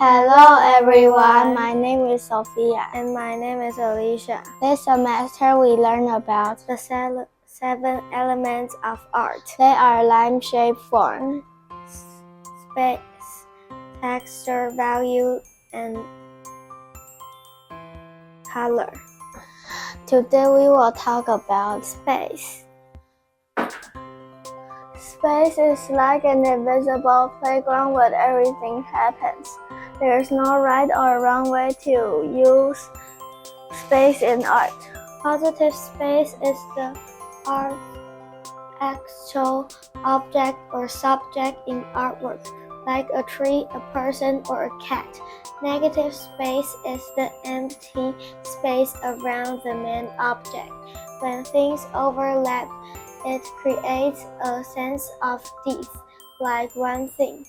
Hello everyone, my name is Sophia. And my name is Alicia. This semester we learn about the 7 elements of art. They are line, shape, form, space, texture, value, and color. Today we will talk about space. Space is like an invisible playground where everything happens. There's no right or wrong way to use space in art. Positive space is the art's actual object or subject in artwork, like a tree, a person, or a cat. Negative space is the empty space around the main object. When things overlap, it creates a sense of depth, like one thing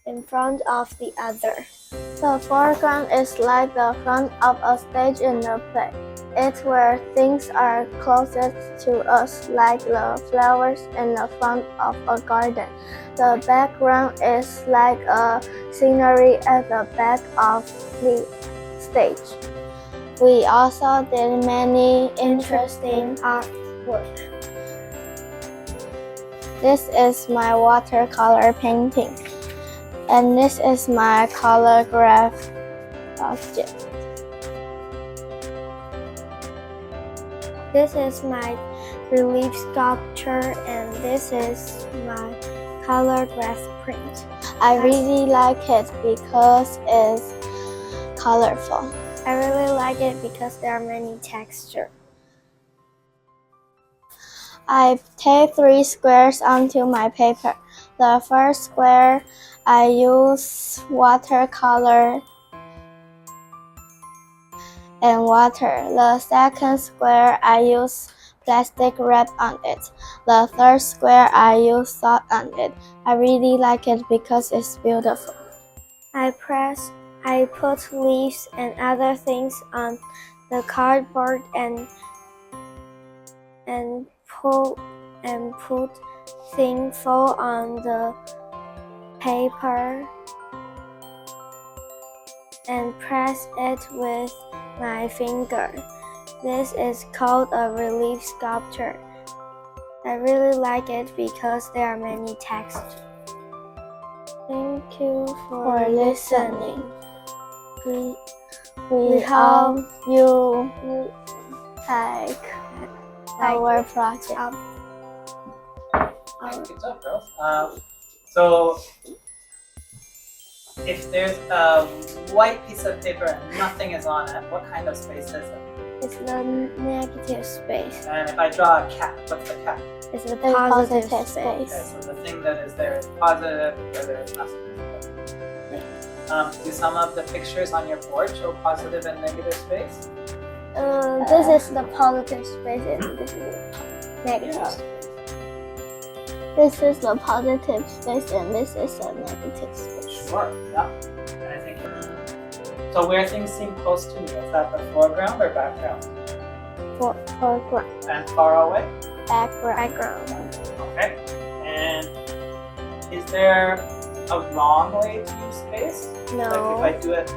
in front of the other. The foreground is like the front of a stage in a play. It's where things are closest to us, like the flowers in the front of a garden. The background is like a scenery at the back of the stage. We also did many interesting artwork. This is my watercolor painting, and this is my color graph object. This is my relief sculpture, and this is my color graph print. I really like it because it's colorful. I really like it because there are many textures. I taped 3 squares onto my paper. The first square, I use watercolor and water. The second square, I use plastic wrap on it. The third square, I use salt on it. I really like it because it's beautiful. I put leaves and other things on the cardboard and put things full on the paper and press it with my finger. This is called a relief sculpture. I really like it because there are many textures. Thank you for listening. We hope you like our project. Good job, girls. So, if there's a white piece of paper and nothing is on it, what kind of space is it? It's the negative space. And if I draw a cat, what's the cat? It's the positive space. Okay, so the thing that is there is positive, where there is nothing. Do some of the pictures on your board show positive and negative space? This is the positive space and this is the negative space. This is the positive space and this is a negative space. Sure, yeah. And I think so where things seem close to me, is that the foreground or background? Foreground. And far away? Background. Okay. And is there a wrong way to use space? No. Like if I do it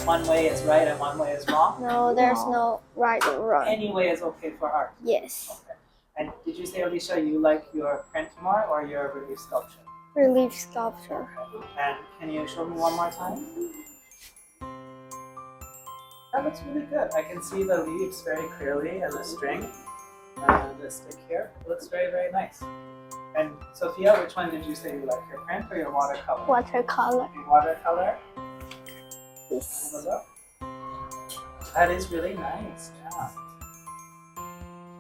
one way is right and one way is wrong? No, there's no right or wrong. Any way is okay for art? Yes. Okay. And did you say, Alicia, you like your print more or your relief sculpture? Relief sculpture. Okay. And can you show me one more time? That looks really good. I can see the leaves very clearly and the string and the stick here. It looks very, very nice. And Sophia, which one did you say you like, your print or your watercolor? Watercolor. Your watercolor? Yes. Have a look. That is really nice. Yeah.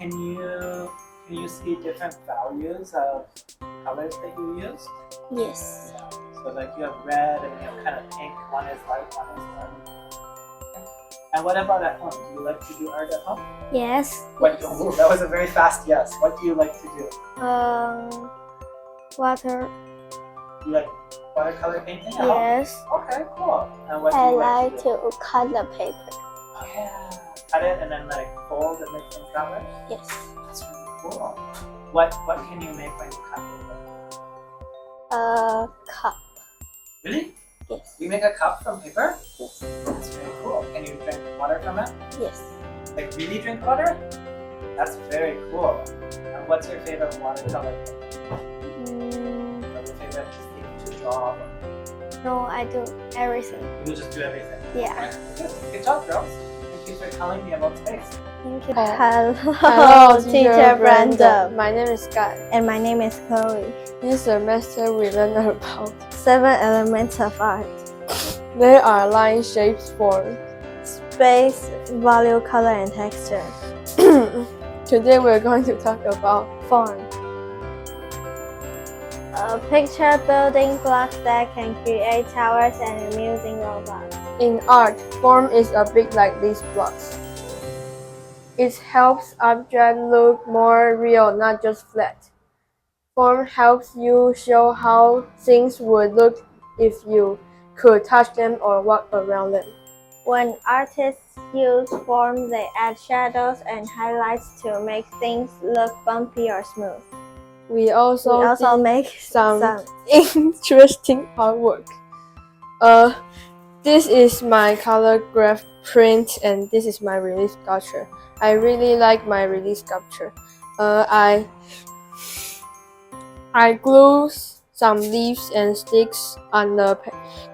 Can you see different values of colors that you use? Yes. Yeah. So like you have red and you have kind of pink. One is light, one is dark. Okay. And what about at home? Do you like to do art at home? Yes. Oh, that was a very fast yes. What do you like to do? Water. You like watercolor painting at home? Yes. Okay, cool. And what do I you like to do? to cut the paper. Oh yeah. Cut it and then like fold and make things that way? Yes. That's really cool. What can you make when you cut paper? A cup. Really? Yes. You make a cup from paper? Yes. That's very cool. Can you drink water from it? Yes. Like really drink water? That's very cool. And what's your favorite watercolor? Or your favorite thing to draw? No, I do everything. You just do everything. Yeah. Good job, girls. Thank you for telling me about space. Thank you. Hello, Teacher Brenda. My name is Guy. And my name is Chloe. This semester we learn about 7 elements of art. there are line, shapes, form. Space, volume, color, and texture. Today we're going to talk about form. Picture building blocks that can create towers and amusing robots. In art, form is a bit like these blocks. It helps objects look more real, not just flat. Form helps you show how things would look if you could touch them or walk around them. When artists use form, they add shadows and highlights to make things look bumpy or smooth. We also make some interesting artwork. This is my color graph print and this is my relief sculpture. I really like my relief sculpture. I glue some leaves and sticks on the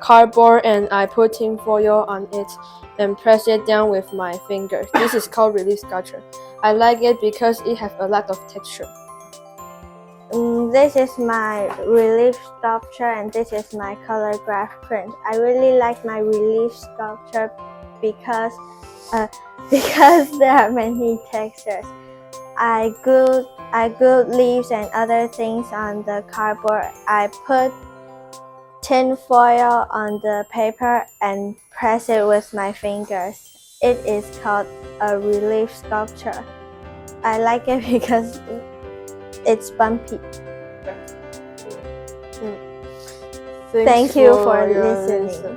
cardboard and I put tin foil on it and press it down with my fingers. This is called relief sculpture. I like it because it has a lot of texture. This is my relief sculpture and this is my color graph print. I really like my relief sculpture because there are many textures. I glued leaves and other things on the cardboard. I put tin foil on the paper and press it with my fingers. It is called a relief sculpture. I like it because it's bumpy. Thank you for listening.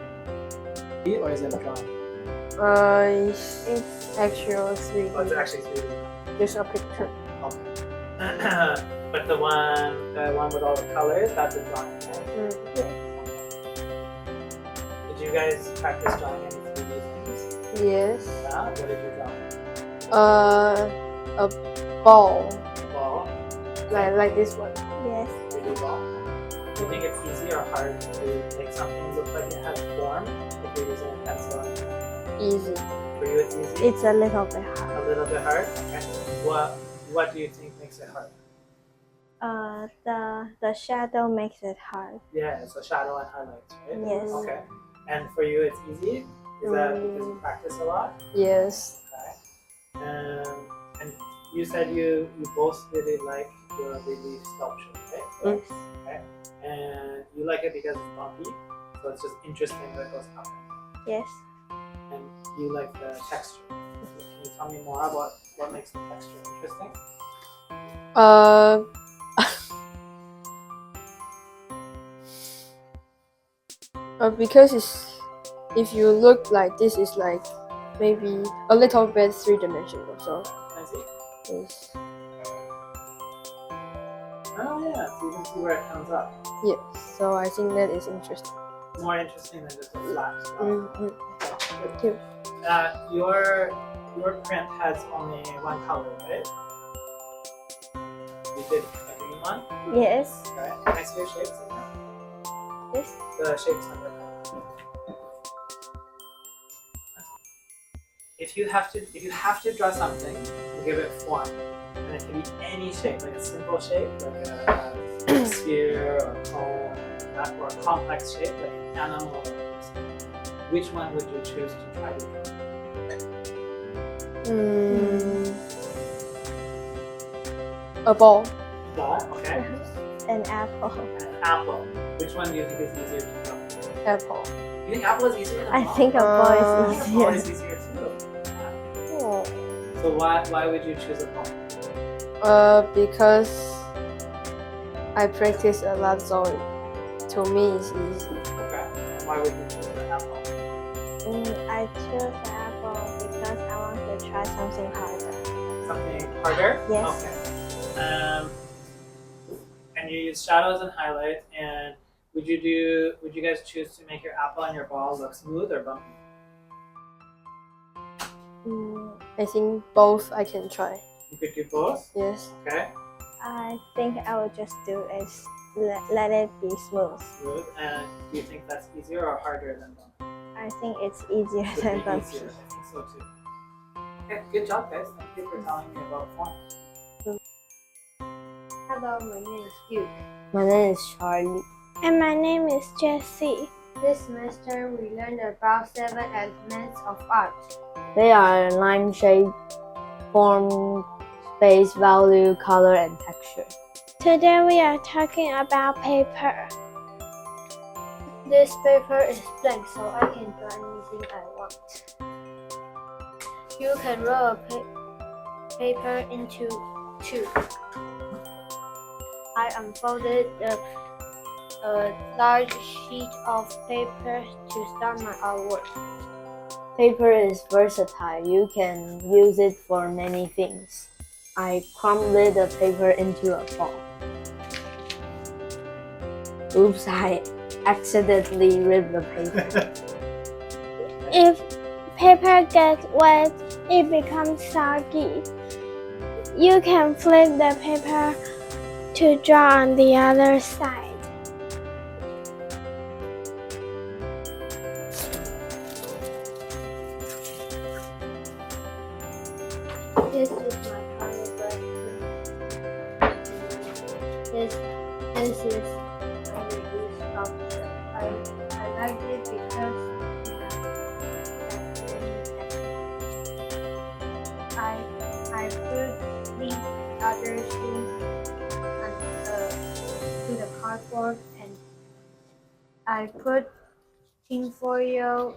Or is it a drawing? It's actual 3D. Oh, it's actually 3D. Just a picture. Okay. But the one with all the colors, that's a drawing, right? Did you guys practice drawing any 3D things? Yes. Yeah? What did you draw? A ball. Ball. Like this one. Yes. 3D ball. Do you think it's easy or hard to make something look like it has form if you're using a pencil? Easy. For you, it's easy. It's a little bit hard. A little bit hard. Okay. What do you think makes it hard? The shadow makes it hard. Yeah, so shadow and highlights, right? Yes. Okay. And for you, it's easy. Is that because you practice a lot? Yes. Okay. And you said you both really like your relief sculpture, right? Yes. Okay. And you like it because it's bumpy, so it's just interesting that it goes up. Yes. And you like the texture. Can you tell me more about what makes the texture interesting? Because if you look like this, is like maybe a little bit 3-dimensional. So I see. it's Oh yeah, so you can see where it comes up. yes. So I think that is interesting. More interesting than just a flat. Thank you. Your print has only one color, right? You did a green one. Yes. Okay. Can I see your shapes? Yes. The shapes on your print. If you have to draw something and give it form, and it can be any shape, like a simple shape, like a sphere or a cone, or a complex shape, like an animal or something. Which one would you choose to try to draw? A ball. Ball, okay. An apple. And an apple. Which one do you think is easier to draw? Apple. You think apple is easier than I ball? think a ball I is think a ball easier. is easier too. Oh. So why would you choose a ball? Because I practice a lot, so to me it's easy. Okay. And why would you choose an apple? I choose the apple because I want to try something harder. Something harder? Yes. Okay. And you use shadows and highlights, and Would you guys choose to make your apple and your ball look smooth or bumpy? I think both I can try. You could do both? Yes. Okay. I think I will just do is let it be smooth. Smooth. And do you think that's easier or harder than bumpy? I think it's easier Would than be bumpy. easier. I think so too. Okay, good job guys. Thank you for telling me about form. Hello, my name is Duke. My name is Charlie. And my name is Jessie. This semester we learned about 7 elements of art. They are line shape, form, space, value, color, and texture. Today we are talking about paper. This paper is blank, so I can do anything I want. You can roll a paper into 2. I unfolded a large sheet of paper to start my artwork. Paper is versatile. You can use it for many things. I crumbled the paper into a ball. Oops, I accidentally ripped the paper. If paper gets wet, it becomes soggy. You can flip the paper to draw on the other side. This is my color black. This is my release sculpture. I like it because I put these other things to the cardboard, and I put tinfoil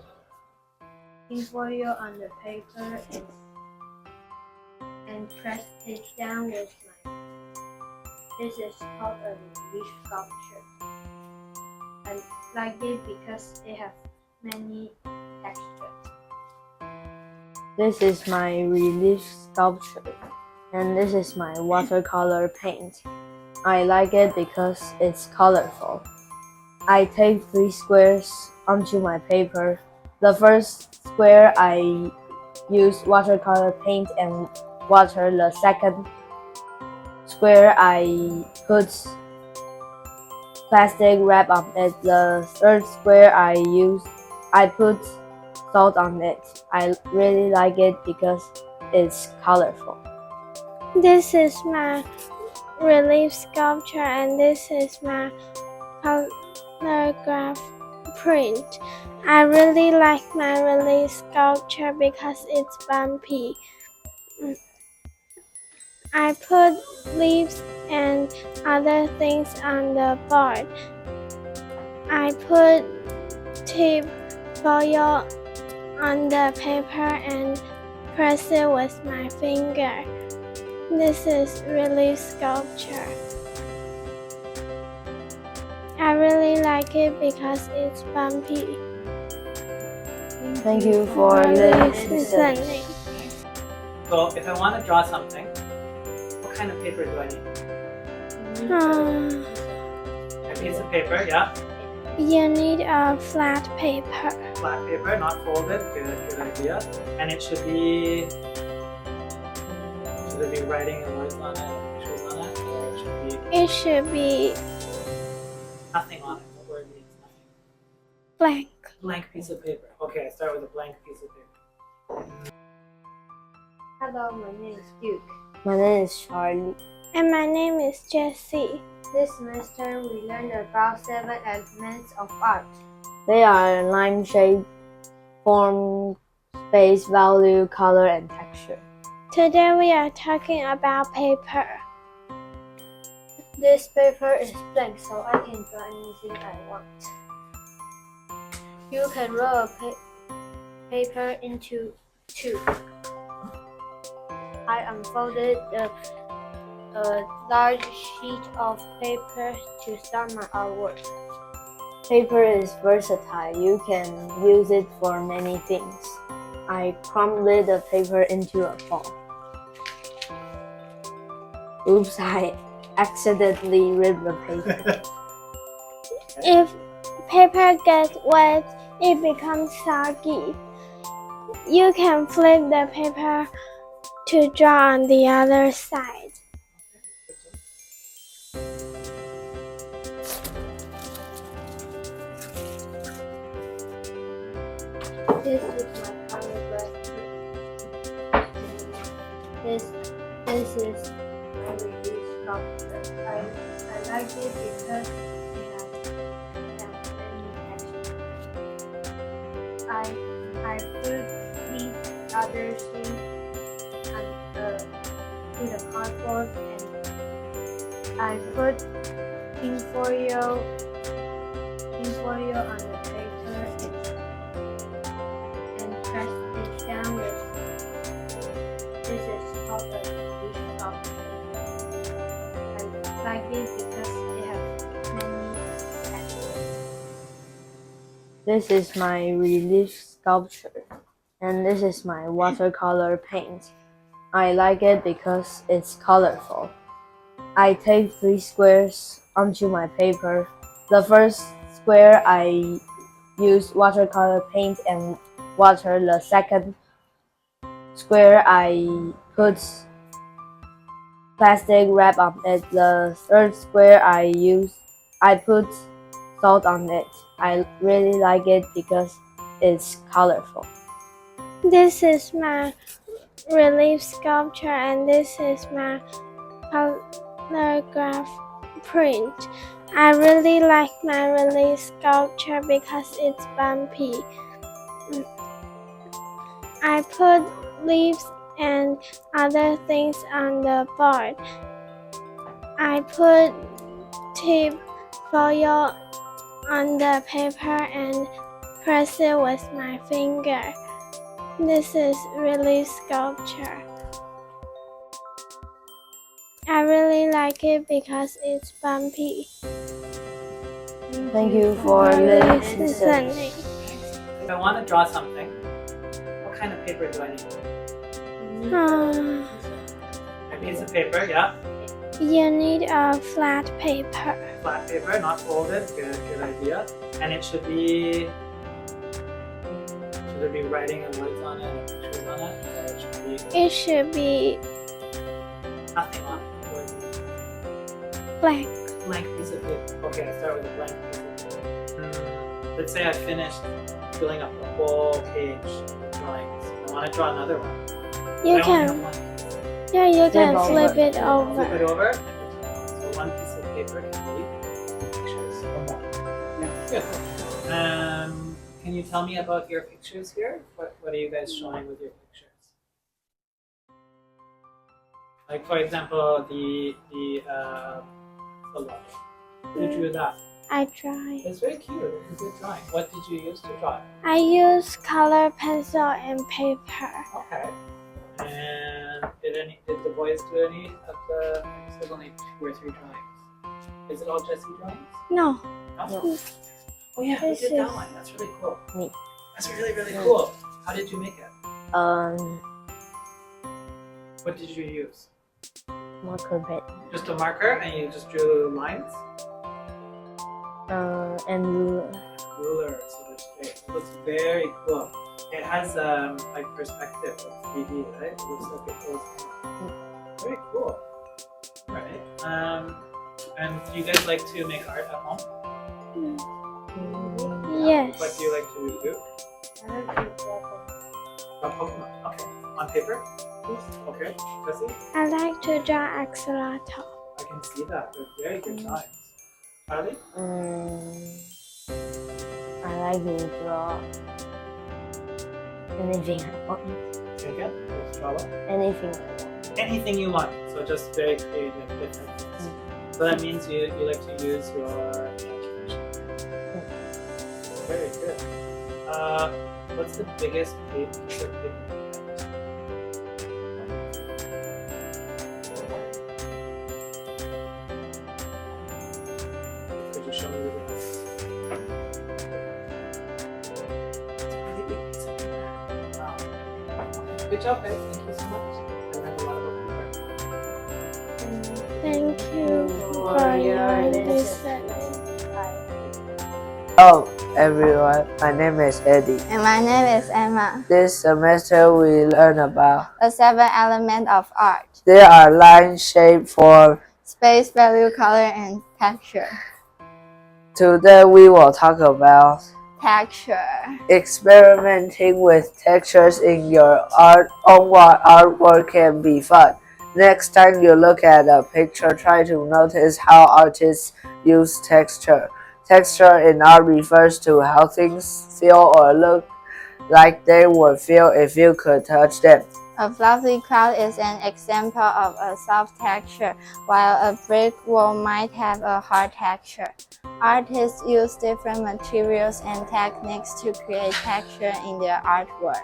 on the paper and press it down with my. This is called a relief sculpture. I like it because it has many textures. This is my relief sculpture, and this is my watercolor paint. I like it because it's colorful. I take 3 squares onto my paper. The first square I use watercolor paint and water. The second square I put plastic wrap on it. The third square I put salt on it. I really like it because it's colorful. This is my relief sculpture and this is my colorgraph print. I really like my relief sculpture because it's bumpy. I put leaves and other things on the board. I put tape foil on the paper and press it with my finger. This is relief sculpture. I really like it because it's bumpy. Thank you for listening. So if I want to draw something, what kind of paper do I need? A piece of paper, yeah. You need a flat paper. Flat paper, not folded. Good idea. And it should be. Should there be writing and words on it, pictures on it, or It should be nothing on it? What word means nothing? blank. Blank piece of paper. Okay, I start with a blank piece of paper. Hello, my name is Duke. My name is Charlie. And my name is Jessie. This semester we learned about 7 elements of art. They are line shape, form, space, value, color, and texture. Today we are talking about paper. This paper is blank, so I can do anything I want. You can roll a paper into 2. I unfolded a large sheet of paper to start my artwork. Paper is versatile. You can use it for many things. I crumbled the paper into a ball. Oops, I accidentally ripped the paper. If paper gets wet, it becomes soggy. You can flip the paper to draw on the other side. This is my color This is my release sculpture. I like it because it has many textures. I put these other sheets to the cardboard and I put tinfoil on the paper and press it down with. This is called a release sculpture. I like it because it has many textures. This is my relief sculpture, and this is my watercolor paint. I like it because it's colorful. I take 3 squares onto my paper. The first square I use watercolor paint and water. The second square I put plastic wrap on it. The third square I put salt on it. I really like it because it's colorful. This is my relief sculpture and this is my colorgraph print. I really like my relief sculpture because it's bumpy. I put leaves and other things on the board. I put tip foil on the paper and press it with my finger. This is relief sculpture. I really like it because it's bumpy. Thank you for listening. If I want to draw something, what kind of paper do I need? A piece of paper, yeah. You need a flat paper. Flat paper, not folded. Good idea. And it should be. Should there be writing and words on it and pictures on it? Or It should be nothing on it. blank. Blank piece of paper. Okay, I start with a blank piece of paper. Let's say I finished filling up the whole page with drawings. I want to draw another one. You I only have can, one piece. yeah, you can over. flip it Flip it over. over. So one piece of paper can be pictures. Yeah, good. Can you tell me about your pictures here? What are you guys showing with your pictures? Like for example, the who drew that? I try. It's very cute. It's a good drawing. What did you use to draw it? I use color pencil and paper. Okay. And did the boys do any of the? There's only 2 or 3 drawings. Is it all Jessie drawings? No. No. Oh yeah, who This did that is- one? That's really cool. Me. That's really cool. How did you make it? What did you use? Marker pen. Just a marker and you just drew lines? And ruler. Ruler, so that's great. It looks very cool. It has like perspective of 3D, right? It looks like it goes. Very cool. Alright. And do you guys like to make art at home? Yes. What do you like to do? I like to draw Pokemon. Okay. On paper? Okay. Jessie? I like to draw axolotl. I can see that. They're very good drawings. Charlie? I like to draw anything I want. Say again? Let's draw one. Anything I want. Anything you want. So just very creative, different things. So that means you like to use your imagination. Very good. What's the biggest piece of paper you've ever seen? Could you show me what it is? It's a really big piece of paper. Wow. Good job, guys. Thank you so much. I learned a lot about paper. Thank you for your listening. Bye. Hello everyone, my name is Eddie. And my name is Emma. This semester we learn about The 7 elements of art: there are line, shape, form. space, value, color, and texture. Today we will talk about Texture. experimenting with textures in your own artwork can be fun. Next time you look at a picture, try to notice how artists use texture. Texture in art refers to how things feel or look like they would feel if you could touch them. A fluffy cloud is an example of a soft texture, while a brick wall might have a hard texture. Artists use different materials and techniques to create texture in their artwork.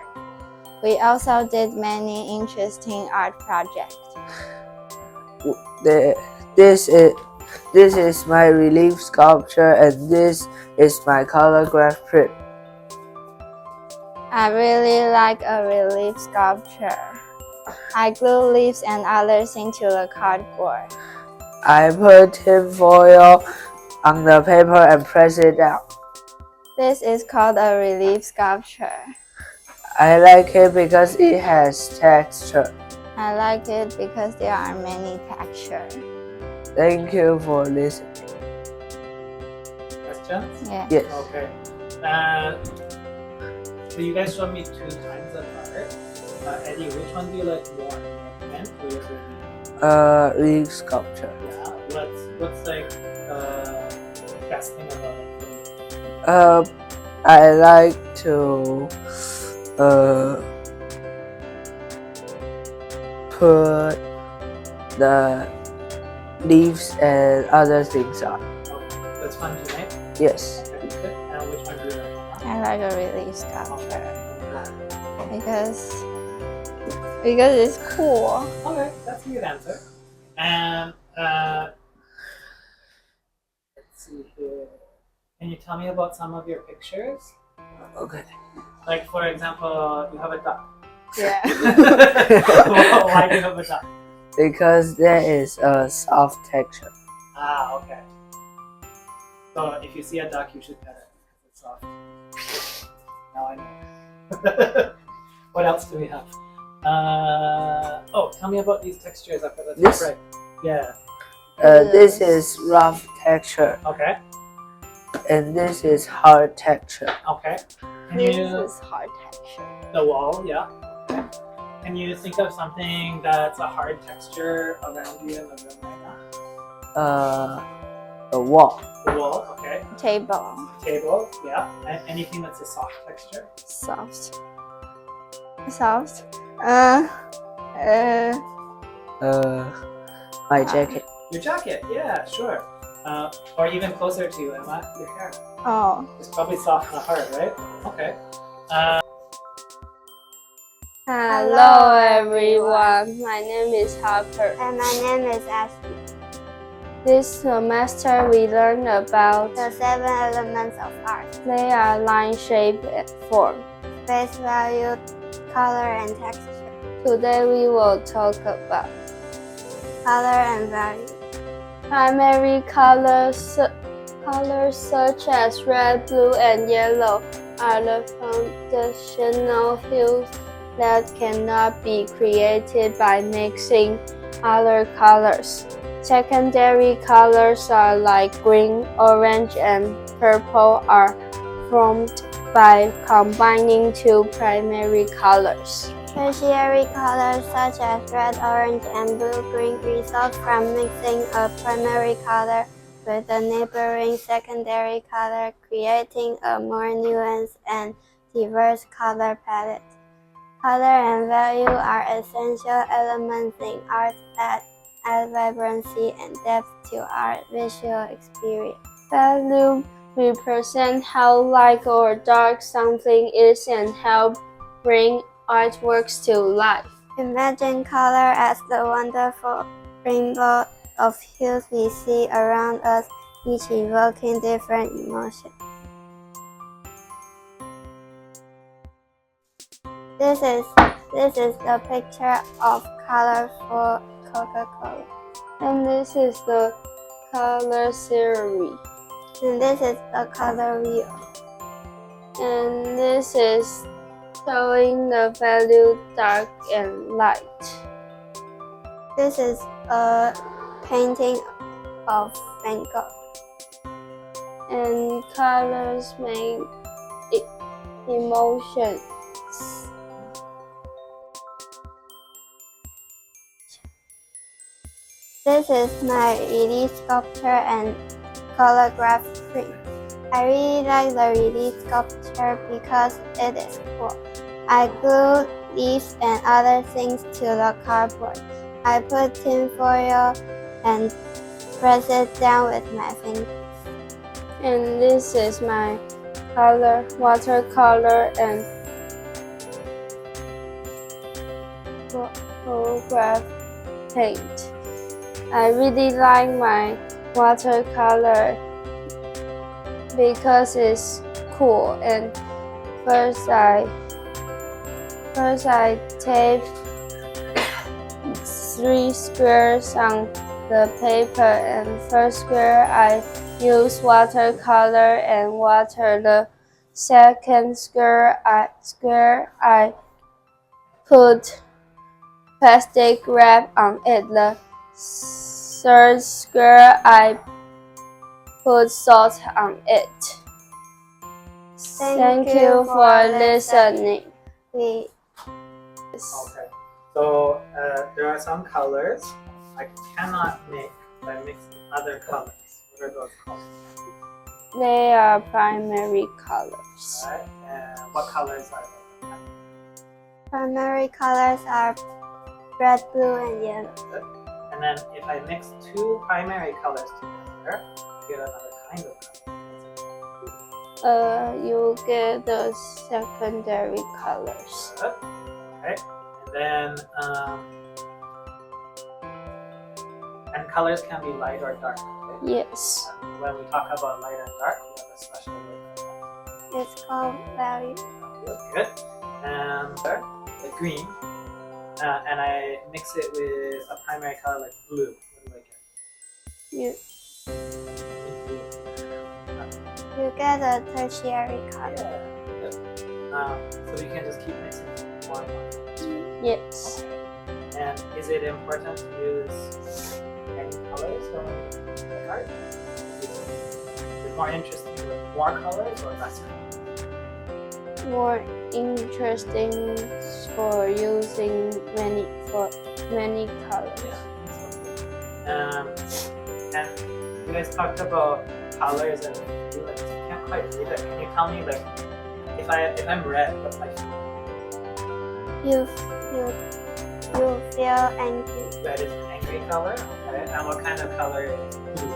We also did many interesting art projects. This is my relief sculpture and this is my color graph print. I really like a relief sculpture. I glue leaves and others into the cardboard. I put tin foil on the paper and press it down. This is called a relief sculpture. I like it because it has texture. I like it because there are many textures. Thank you for listening. Questions? Yeah. Yes. Okay. So you guys showed me 2 kinds of art. Eddie, which one do you like more? Pen or your relief? Relief sculpture. Yeah. What's like best thing about it? I like to put the leaves and other things on. Okay. That's fun to make? Yes. Okay, good. And which one do you like? I like a relief sculpture because it's cool. Okay, that's a good answer. And let's see here. Can you tell me about some of your pictures? Okay. Like for example, you have a duck. Yeah. Why do you have a duck? Because there is a soft texture. Ah, okay. So if you see a duck, you should pet it because it's soft. Now I know. What else do we have? Oh, tell me about these textures up at the top This? right. Yeah. This is rough texture, Okay. and this is hard texture. Okay. Can This you is hard texture. the wall? Yeah. Okay. Can you think of something that's a hard texture around you in the room right now? The wall. The wall. Okay. Table. Table. Yeah. Anything that's a soft texture. Soft. Soft. My jacket. Your jacket. Yeah. Sure. Or even closer to you, Emma. Your hair. Oh. It's probably soft, not hard, right? Okay. Hello everyone, my name is Harper. And my name is Ashley. This semester we learn about The 7 elements of art: they are line, shape, and form. space, value, color, and texture. Today we will talk about Color and value. primary colors such as red, blue, and yellow are the foundational hues that cannot be created by mixing other colors. Secondary colors are like green, orange, and purple are formed by combining 2 primary colors. Tertiary colors such as red, orange, and blue-green result from mixing a primary color with a neighboring secondary color, creating a more nuanced and diverse color palette. Color and value are essential elements in art that add vibrancy and depth to our visual experience. Value represent how light or dark something is and help bring artworks to life. Imagine color as the wonderful rainbow of hues we see around us, each evoking different emotions. This is the picture of colorful Coca-Cola. And this is the color theory. And this is the color wheel. And this is showing the value dark and light. This is a painting of Van Gogh. And colors make emotions. This is my 3D sculpture and color graph print. I really like the 3D sculpture because it is cool. I glue leaves and other things to the cardboard. I put tin foil and press it down with my fingers. And this is my watercolor and photograph paint. I really like my watercolor because it's cool. And first I tape 3 squares on the paper, and first square I use watercolor and water. The second square I put plastic wrap on it. The third square I put salt on it. Thank you for listening. Okay. So there are some colors I cannot make by mixing other colors. What are those called? They are primary colors. Right. And what colors are they? Primary colors are red, blue, and yellow. Good. And then if I mix 2 primary colors together, I get another kind of color. You get the secondary colors. Good. Okay. And then and colors can be light or dark. Okay? Yes. And when we talk about light and dark, we have a special word for that. It's called value. Good. And the green. And I mix it with a primary color like blue. What do I get? You get a tertiary color. Good. So you can just keep mixing more and more. Yes. And is it important to use any colors when we make art? Is it more interesting with more colors or less colors? More interesting for using many colors. And you guys talked about colors and feelings. I can't quite read it. Can you tell me, like, if I'm red, what's my feeling? You feel angry. Red is an angry color. Okay. And what kind of color is blue?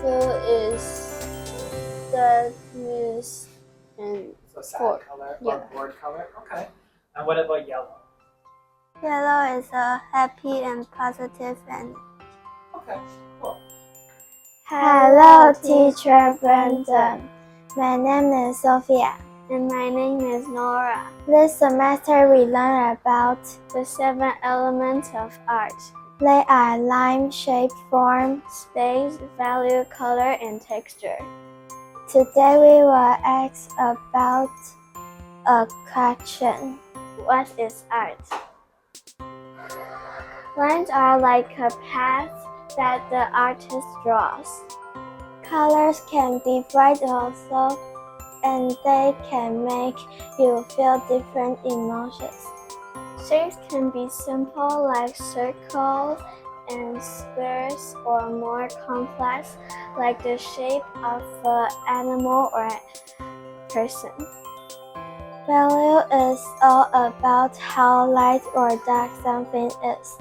Blue is sadness and So sad color or yeah. bored color. Okay. And what about yellow? Yellow is a happy and positive energy. Okay. Cool. Hello, Teacher Brandon. My name is Sophia. And my name is Nora. This semester we learn about the 7 elements of art. They are line, shape, form, Space, value, color, and texture. Today we will ask about a question. What is art? Lines are like a path that the artist draws. Colors can be bright also, and they can make you feel different emotions. Shapes can be simple like circles and squares, or more complex like the shape of an animal or a person. Value is all about how light or dark something is.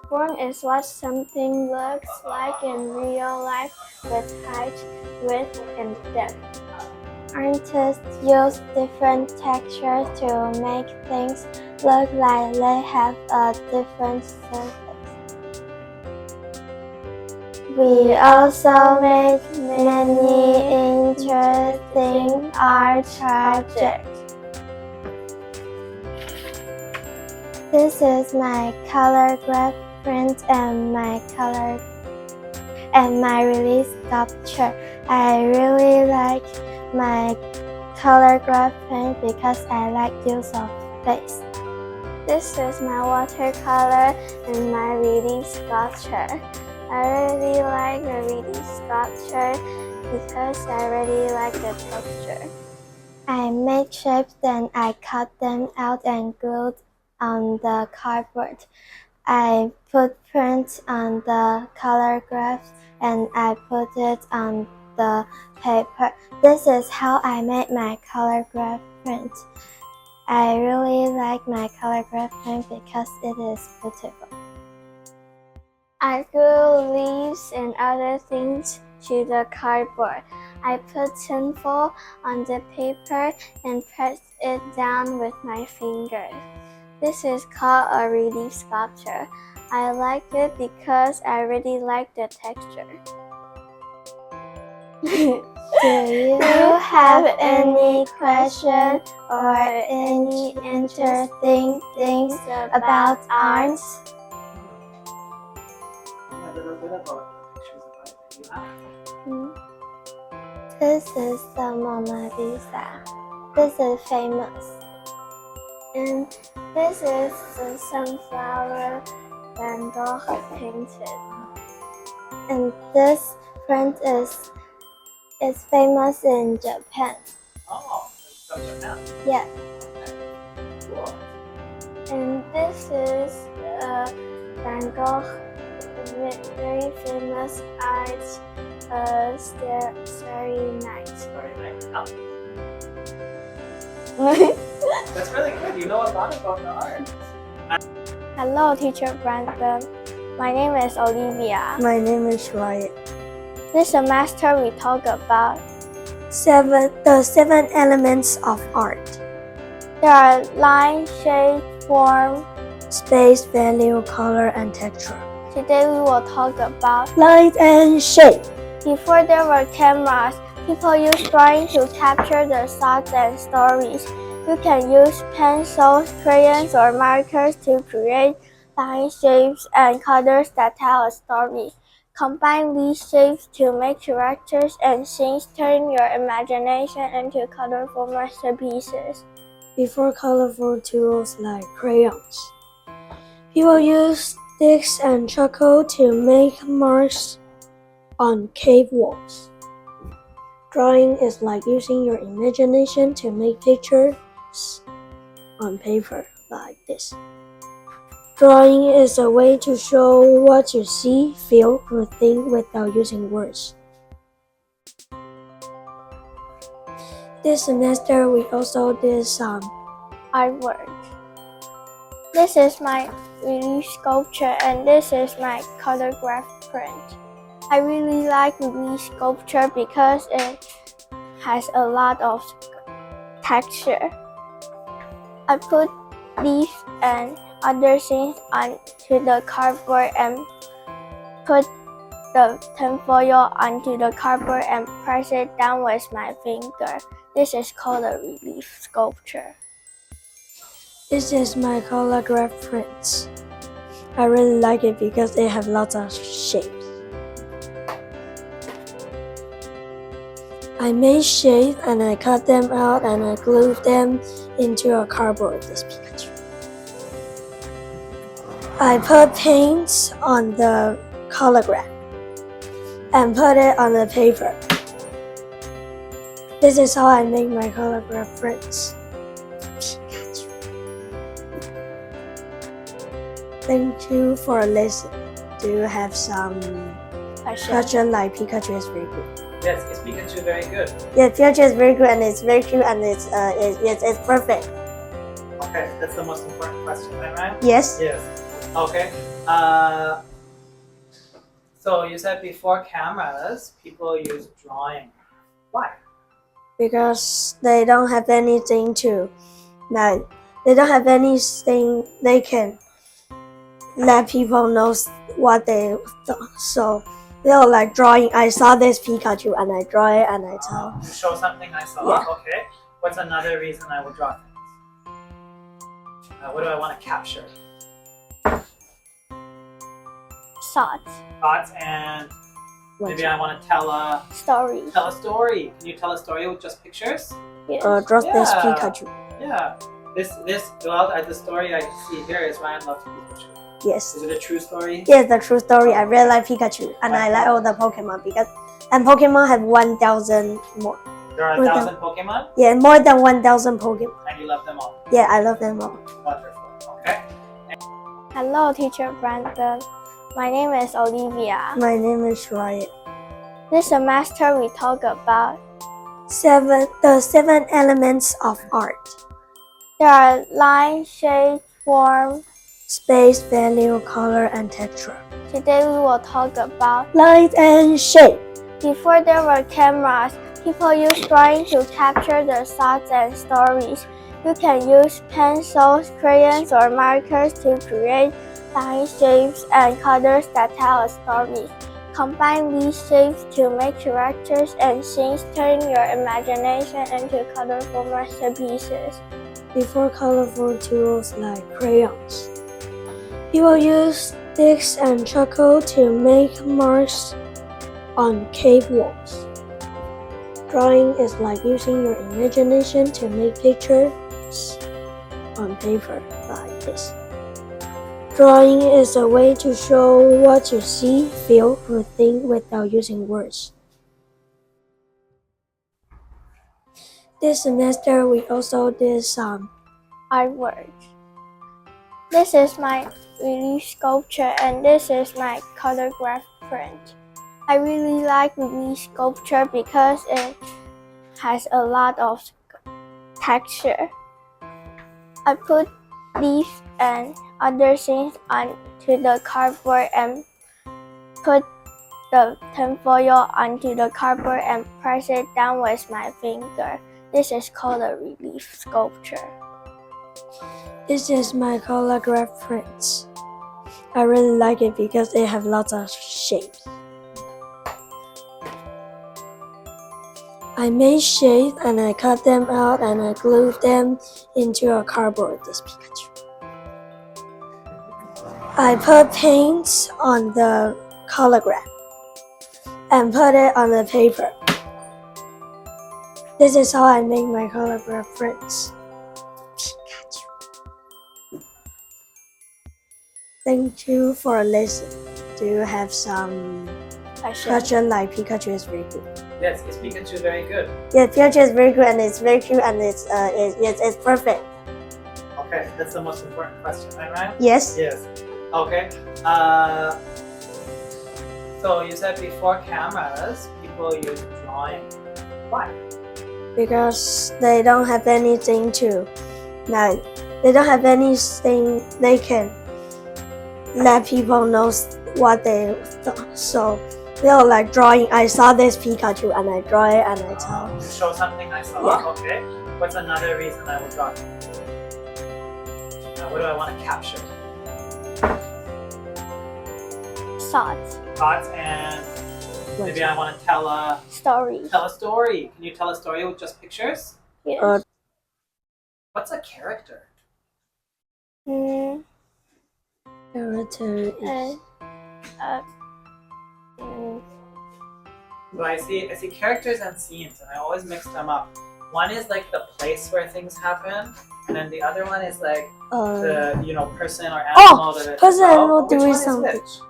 Form is what something looks like in real life, with height, width, and depth. Artists use different textures to make things look like they have a different surface. We also make many interesting art projects. This is my color graph print and my color and my release sculpture. I really like my color graph pen because I like use of space. This is my watercolor and my release sculpture. I really like the release sculpture because I really like the texture. I make shapes and I cut them out and glued on the cardboard. I put prints on the color graphs and I put it on the paper. This is how I made my color graph print. I really like my color graph print because it is beautiful. I glue leaves and other things to the cardboard. I put tinfoil on the paper and press it down with my fingers. This is called a relief sculpture. I like it because I really like the texture. Do you have any question or any interesting things about art? A little bit about the pictures of art that you have. This is the Mona Lisa. This is famous. And this is the sunflower Van Gogh painted. And this print is famous in Japan. Oh, it's from Japan. Yeah. Cool. And this is Van Gogh, very famous art, Starry Night. Starry Night. That's really good. You know a lot about the art. Hello, Teacher Brandon. My name is Olivia. My name is Ryan. This semester we talk about The 7 elements of art. there are line, shape, form. Space, value, color, and texture. Today we will talk about Light and shape. before there were cameras, people used drawing to capture their thoughts and stories. You can use pencils, crayons, or markers to create lines, shapes, and colors that tell a story. Combine these shapes to make characters and scenes, turn your imagination into colorful masterpieces. Before colorful tools like crayons, people used sticks and charcoal to make marks on cave walls. Drawing is like using your imagination to make pictures on paper like this. Drawing is a way to show what you see, feel, or think without using words. This semester, we also did some Artwork. This is my relief sculpture and this is my color graph print. I really like relief sculpture because it has a lot of texture. I put leaves and other things onto the cardboard and put the tinfoil onto the cardboard and press it down with my finger. This is called a relief sculpture. This is my color graph prints. I really like it because it has lots of shapes. I made shapes and I cut them out and I glued them into a cardboard. This Pikachu. I put paints on the color graph and put it on the paper. This is how I make my color graph prints. Pikachu. Thank you for listening. Do you have some question like Pikachu is very good? Yes, is Pikachu very good? Yeah, Pikachu is very good and it's very cute and it's perfect. Okay, that's the most important question, right? Yes. Yes. Okay. So you said before cameras, people use drawing. Why? Because they don't have anything they don't have anything they can let people know what they thought. So they're like drawing. I saw this Pikachu and I draw it and I tell. To show something I saw. Yeah. Okay. What's another reason I would draw things? What do I want to capture? Thoughts. Thoughts and Maybe I want to tell a Story. story. Can you tell a story with just pictures? Yes. Draw this Yeah. Pikachu. Yeah. Well, the story I see here is Ryan loves Pikachu. Yes. Is it a true story? Yes, the true story. I really like Pikachu, and I like all the Pokemon because Pokemon have 1,000 more. There are 1,000 Pokemon, Yeah, more than 1,000 Pokemon. and you love them all. Yeah, I love them all. Wonderful. Okay. Hello, Teacher Brandon. My name is Olivia. My name is Ryan. This semester we talk about The 7 elements of art: there are line, shape, form. space, value, color, and texture. Today we will talk about Light and shape. before there were cameras, people used drawing to capture their thoughts and stories. You can use pencils, crayons, or markers to create lines, shapes, and colors that tell a story. Combine these shapes to make characters and scenes, turning your imagination into colorful masterpieces. Before colorful tools like crayons, people use sticks and charcoal to make marks on cave walls. Drawing is like using your imagination to make pictures on paper like this. Drawing is a way to show what you see, feel, or think without using words. This semester, we also did some Artwork. This is my relief sculpture and this is my colorgraph print. I really like relief sculpture because it has a lot of texture. I put leaves and other things onto the cardboard and put the tinfoil onto the cardboard and press it down with my finger. This is called a relief sculpture. This is my colorgraph prints. I really like it because they have lots of shapes. I made shapes and I cut them out and I glued them into a cardboard, this Pikachu. I put paint on the colorgraph and put it on the paper. This is how I make my colorgraph prints. Thank you for listening. Do you have some question like Pikachu is very good? Yes, is Pikachu very good? Yeah, Pikachu is very good and it's very cute and it's perfect. Okay, that's the most important question, right, Ryan? Yes. Yes. Okay. So you said before cameras, people use drawing. Why? Because they don't have anything to, like, they don't have anything they can let people know what they thought. So they're like drawing. I saw this Pikachu and I draw it and I tell. To show something I saw. Yeah. Okay. What's another reason I will draw? What do I want to capture? Thoughts. Thoughts and maybe I want to tell a Story. story. Can you tell a story with just pictures? Yes. What's a character? Character is So I see characters and scenes, and I always mix them up. One is like the place where things happen, and then the other one is like the person or animal. person or animal Which doing one is something. which?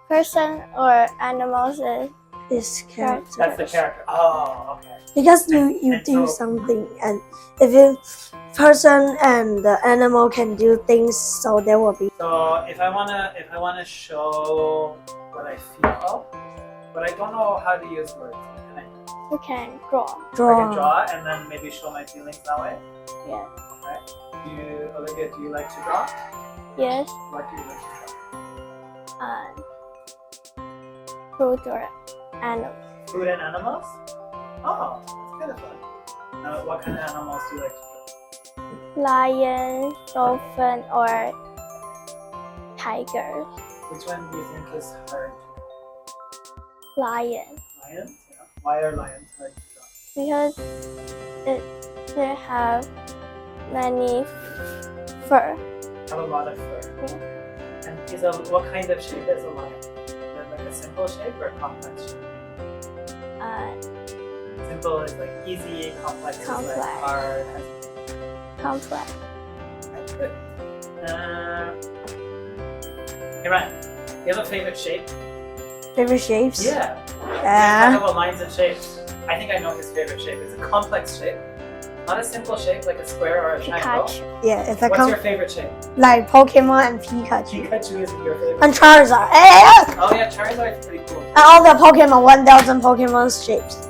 Person or animals is this character. That's the character. Oh, okay. Because you And do so- something, and if you person and the animal can do things, so there will be. So if I wanna show what I feel, but I don't know how to use words. Can I? you can draw. I can draw and then maybe show my feelings that way. Yes. Okay. Olivia, do you like to draw? Yes. What do you like to draw? Fruit or animal. Food and animals? Oh, that's kind of fun. What kind of animals do you like to draw? Lion, dolphin, or tiger. Which one do you think is hard? Lion. Lions? Yeah. Why are lions hard to draw? Because they have many fur. Have a lot of fur. Yeah. And what kind of shape is a lion? Is it like a simple shape or a complex shape? Simple is like easy, complex is like hard. Complex. That's good. Hey Ryan, do you have a favorite shape? Favorite shapes? Yeah. Talk about lines and shapes. I think I know his favorite shape. It's a complex shape. Not a simple shape like a square or a triangle. Pikachu. Yeah, it's a What's your favorite shape? like Pokemon and Pikachu. Pikachu is your favorite. And Charizard. Hey, Oh yeah, Charizard is pretty cool. and all the Pokemon, 1000 Pokemon shapes.